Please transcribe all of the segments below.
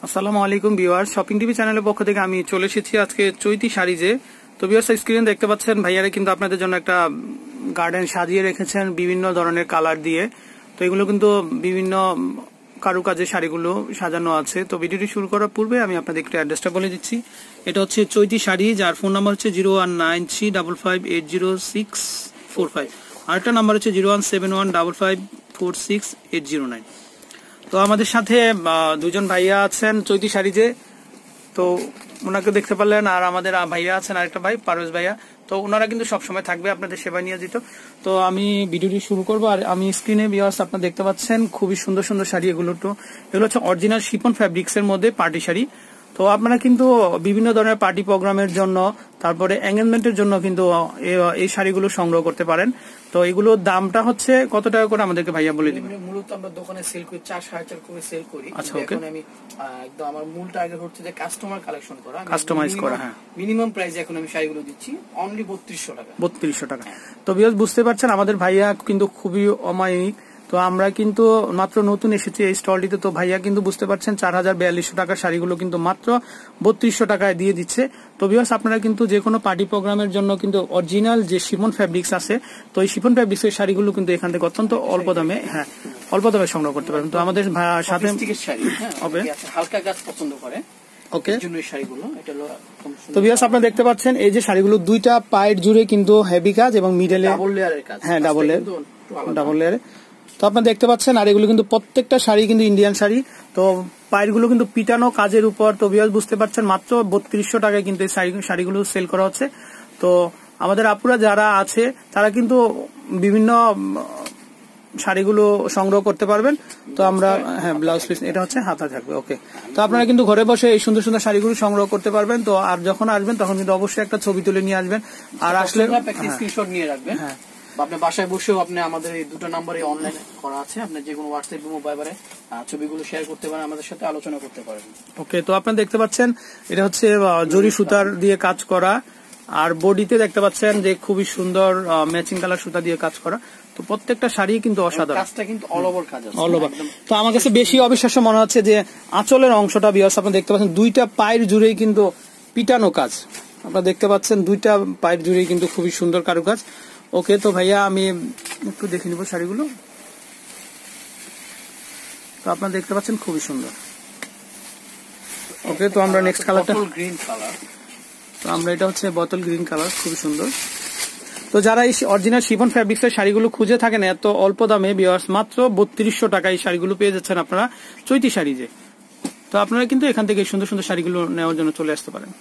আসসালামু আলাইকুম viewers, shopping TV চ্যানেলের পক্ষ থেকে আমি চলে এসেছি আজকে চৈতি শাড়িজে। তো ভিউয়ার্স, স্ক্রিনে দেখতে পাচ্ছেন ভাইয়ারা কিন্তু আপনাদের জন্য একটা গার্ডেন সাজিয়ে রেখেছেন বিভিন্ন ধরনের কালার দিয়ে। তো এগুলো কিন্তু বিভিন্ন কারুকাজের শাড়িগুলো সাজানো আছে। তো ভিডিওটি শুরু করার পূর্বে আমি আপনাদের একটু অ্যাড্রেসটা বলে দিচ্ছি। এটা হচ্ছে চৈতি শাড়ি, যার ফোন নাম্বার হচ্ছে 01935580645। আরেকটা নাম্বার হচ্ছে 01715546809। তো আমাদের সাথে দুজন ভাইয়া আছেন চৈতি শাড়িজে, তো ওনাকে দেখতে পারলেন। আর আমাদের ভাইয়া আছেন আরেকটা ভাই, পারভেজ ভাইয়া। তো ওনারা কিন্তু সবসময় থাকবে আপনাদের সেবা নিয়ে দিত। তো আমি ভিডিওটি শুরু করবো। আর আমি স্ক্রিনে ভিউয়ার্স আপনারা দেখতে পাচ্ছেন খুবই সুন্দর সুন্দর শাড়ি। এগুলো হচ্ছে অরিজিনাল শিফন ফ্যাব্রিক্স এর মধ্যে পার্টি শাড়ি। তো আপনারা কিন্তু বিভিন্ন ধরনের পার্টি প্রোগ্রামের জন্য, তারপরে এঙ্গেজমেন্টের জন্য কিন্তু এই শাড়িগুলো সংগ্রহ করতে পারেন। তো এগুলোর দামটা হচ্ছে কত টাকা করে আমাদেরকে ভাইয়া বলে দিবেন। মূলত আমরা দোকানে সেল করি 4-4.5 করে সেল করি। আচ্ছা, ওকে। এখন আমি একদম আমার মূল টার্গেট হচ্ছে যে কাস্টমার কালেকশন করা, কাস্টমাইজ করা। হ্যাঁ, মিনিমাম প্রাইসে এখন আমি শাড়িগুলো দিচ্ছি অনলি 3200 টাকা। 3200 টাকা। তো ভিউয়ার্স বুঝতে পারছেন আমাদের ভাইয়া কিন্তু খুবই অমায়িক। তো আমরা কিন্তু মাত্র নতুন এসেছি এই স্টলটিতে। তো ভাইয়া কিন্তু বুঝতে পারছেন 4042 টাকার শাড়িগুলো কিন্তু মাত্র 3200 টাকায় দিয়ে দিচ্ছে। তো ভিউয়ার্স, আপনারা কিন্তু যে কোনো পার্টি প্রোগ্রামের জন্য কিন্তু অরিজিনাল যে শিফন ফ্যাব্রিক্স আছে, তো এই শিফন ফ্যাব্রিক্স এর শাড়িগুলো কিন্তু এখান থেকে অত্যন্ত অল্প দামে অল্প দামে সংগ্রহ করতে পারবেন। তো আমাদের সাথে হালকা কাজ পছন্দ করে, ওকে। শাড়িগুলো এটা হলো। তো ভিউয়ার্স, আপনারা দেখতে পাচ্ছেন এই যে শাড়িগুলো দুইটা পায়ের জুড়ে কিন্তু হেভি কাজ এবং মিডলে ডাবল লেয়ারের কাজ। হ্যাঁ, ডাবল লেয়ার। তো আপনারা দেখতে পাচ্ছেন, আর এগুলো কিন্তু প্রত্যেকটা শাড়ি কিন্তু ইন্ডিয়ান শাড়ি। তো পায়ের গুলো কিন্তু পিটানো কাজের উপর। তো ভিউয়ার্স বুঝতে পারছেন মাত্র 3200 টাকায় কিন্তু এই শাড়িগুলো সেল করা হচ্ছে। তো আমাদের আপুরা যারা আছে তারা কিন্তু বিভিন্ন শাড়িগুলো সংগ্রহ করতে পারবেন। তো আমরা ব্লাউজ পিস এটা হচ্ছে হাতা থাকবে, ওকে। তো আপনারা কিন্তু ঘরে বসে এই সুন্দর সুন্দর শাড়িগুলো সংগ্রহ করতে পারবেন। তো আর যখন আসবেন তখন কিন্তু অবশ্যই একটা ছবি তুলে নিয়ে আসবেন। আর আসলে স্ক্রিনশট নিয়ে রাখবেন। হ্যাঁ, আপনার বাসায় বসেও আপনি আমাদের এই দুটো নম্বরে অনলাইন করা আছে, আপনি যে কোনো হোয়াটসঅ্যাপ বা মোবাইলে ছবিগুলো শেয়ার করতে পারেন, আমাদের সাথে আলোচনা করতে পারেন। ওকে। তো আপনারা দেখতে পাচ্ছেন এটা হচ্ছে জরি সুতার দিয়ে কাজ করা। আর বডিতে দেখতে পাচ্ছেন যে খুবই সুন্দর ম্যাচিং কালার সুতা দিয়ে কাজ করা। তো প্রত্যেকটা শাড়ি কিন্তু অসাধারণ, কাজটা কিন্তু অল ওভার কাজ আছে, অল ওভার। তো আমার কাছে বেশি অবিশ্বাস্য মনে হচ্ছে যে আঁচলের অংশটা ভিউয়ার্স আপনারা দেখতে পাচ্ছেন দুইটা পায়ের জুড়েই কিন্তু পিটানো কাজ। আপনারা দেখতে পাচ্ছেন দুইটা পায়ের জুড়েই কিন্তু খুবই সুন্দর কারুকাজ। ওকে। তো ভাইয়া আমি একটু দেখে নিব শাড়িগুলো। তো আপনারা দেখতে পাচ্ছেন খুবই সুন্দর। ওকে। তো আমরা নেক্সট কালারটা গ্রিন কালার। তো আমরা এটা হচ্ছে বোতল গ্রিন কালার, খুবই সুন্দর। তো যারা এই অরিজিনাল শিফন ফ্যাব্রিক্স এর শাড়িগুলো খুঁজে থাকেন এত অল্প দামে, ভিউয়ার্স মাত্র 3200 টাকায় এই শাড়িগুলো পেয়ে যাচ্ছেন আপনারা চৈতি শাড়িজে। তো আপনারা কিন্তু এখান থেকে সুন্দর সুন্দর শাড়িগুলো নেওয়ার জন্য চলে আসতে পারেন।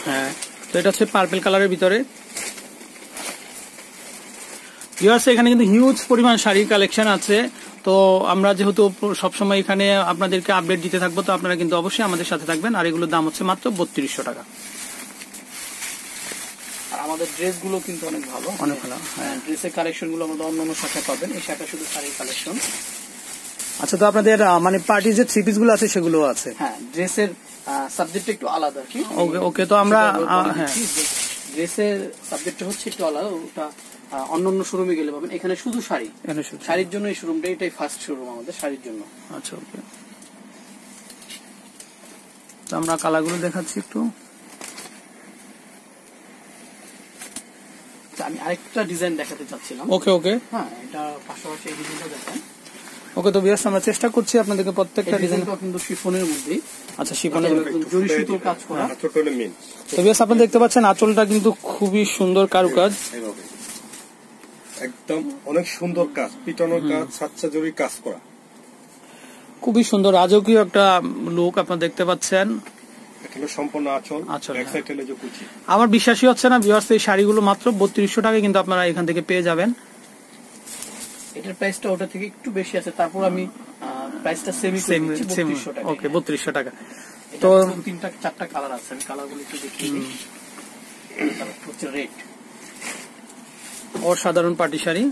হ্যাঁ, তো এটা হচ্ছে পার্পল কালারের ভিতরে। ভিউয়ার্স, এখানে কিন্তু হিউজ পরিমাণ শাড়ির কালেকশন আছে। তো আমরা যেহেতু সবসময় এখানে আপনাদেরকে আপডেট দিতে থাকবো, তো আপনারা কিন্তু অবশ্যই আমাদের সাথে থাকবেন। আর এগুলোর দাম হচ্ছে মাত্র 3200 টাকা। আর আমাদের ড্রেস গুলো কিন্তু অনেক ভালো, অনেক ভালো। হ্যাঁ, ড্রেসের কালেকশন গুলো আমাদের অন্যান্য শাখায় পাবেন, এই শাখা শুধু শাড়ির কালেকশন। আচ্ছা, তো আপনাদের মানে পার্টি যে থ্রি পিস গুলো আছে সেগুলো আছে? হ্যাঁ, ড্রেসের সাবজেক্ট একটু আলাদা কি। ওকে, ওকে। তো আমরা ড্রেসের সাবজেক্টটা হচ্ছে একটু আলাদা, ওটা অন্যান্য শোরুমে গেলে পাবেন। এখানে শুধু শাড়ি, শাড়ির জন্য এই শোরুমটা, এটাই ফার্স্ট শোরুম আমাদের শাড়ির জন্য। আচ্ছা, ওকে। তো আমরা কালারগুলো দেখাচ্ছি একটু। আমি আরেকটা ডিজাইন দেখাতে চাচ্ছিলাম। ওকে, ওকে। হ্যাঁ, এটা পাশাপাশি এই ডিজাইনটা দেখেন। ওকে। তো ভিউয়ার্স, আমরা চেষ্টা করছি আপনাদেরকে প্রত্যেকটা ডিজাইন কিন্তু শিফনের মধ্যেই। আচ্ছা, শিফনের জরি সুতোর কাজ করা। তো ভিউয়ার্স, আপনারা দেখতে পাচ্ছেন আঁচলটা কিন্তু খুবই সুন্দর কারুকাজ, একদম অনেক সুন্দর কাজ, পিটানোর কাজ, সাচ্চা জরি কাজ করা, খুবই সুন্দর রাজকীয় একটা লুক আপনারা দেখতে পাচ্ছেন। সম্পূর্ণ আঁচল, এক সাইড হলো যে কুচি। আমার বিশ্বাসই হচ্ছে না ভিউয়ার্স, এই শাড়িগুলো মাত্র 3200 টাকায় কিন্তু আপনারা এখান থেকে পেয়ে যাবেন। এটার প্রাইসটা ওটা থেকে একটু বেশি আছে, তারপর আমি প্রাইসটা সেম 3200 টাকা। ওকে, 3200 টাকা। তো 3-4টা কালার আছে, আমি কালারগুলো একটু দেখিয়ে দিই। কালারটা হচ্ছে রেড, অসাধারণ পার্টি শাড়ি।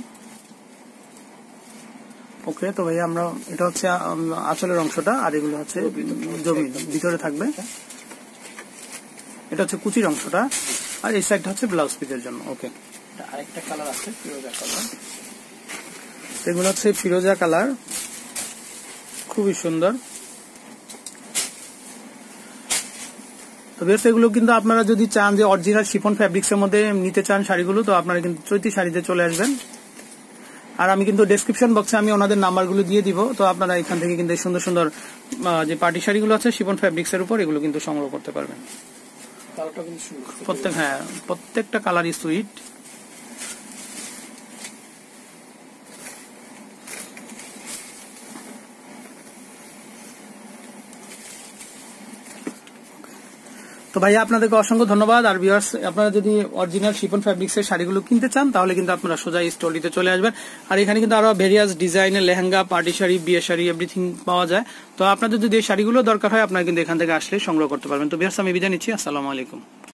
ওকে। তো ভাই আমরা এটা হচ্ছে আঁচলের অংশটা, আর এগুলো হচ্ছে জমি ভিতরে থাকবে। এটা হচ্ছে কুচির অংশটা। আর এই সাইডটা হচ্ছে ব্লাউজ পিসের জন্য। ওকে, আরেকটা কালার আছে ফিরোজা কালার, এগুলো হচ্ছে ফিরোজা কালার, খুবই সুন্দর। তো বেশ, এগুলো কিন্তু আপনারা যদি চান যে অরিজিনাল শিফন ফ্যাব্রিক্স এর মধ্যে নিতে চান শাড়িগুলো, তো আপনারা কিন্তু চৈতি শাড়িতে চলে আসবেন। আর আমি কিন্তু ডেসক্রিপশন বক্সে আমি ওনাদের নাম্বারগুলো দিয়ে দিব, তো আপনারা এখান থেকে কিন্তু সুন্দর সুন্দর যে পার্টি শাড়িগুলো আছে শিফন ফ্যাব্রিক্স এর উপর, এগুলো কিন্তু সংগ্রহ করতে পারবেন। কালারটা কিন্তু সুন্দর, প্রত্যেকটা কালারই সুইট। তো ভাইয়া আপনাদেরকে অসংখ্য ধন্যবাদ। আর ভিউয়ার্স, আপনারা যদি অরিজিনাল শিফন ফ্যাব্রিক্স এর শাড়িগুলো কিনতে চান তাহলে কিন্তু আপনারা সোজা স্টোরিতে চলে আসবেন। আর এখানে কিন্তু আরো ভেরিয়াস ডিজাইনের লেহেঙ্গা, পার্টি শাড়ি, বিয়ে শাড়ি এভরিথিং পাওয়া যায়। তো আপনাদের যদি এই শাড়িগুলো দরকার হয় আপনারা কিন্তু এখান থেকে আসলে সংগ্রহ করতে পারবেন। তো ভিউয়ার্স, আমি বিদায় নিচ্ছি, আসসালামু আলাইকুম।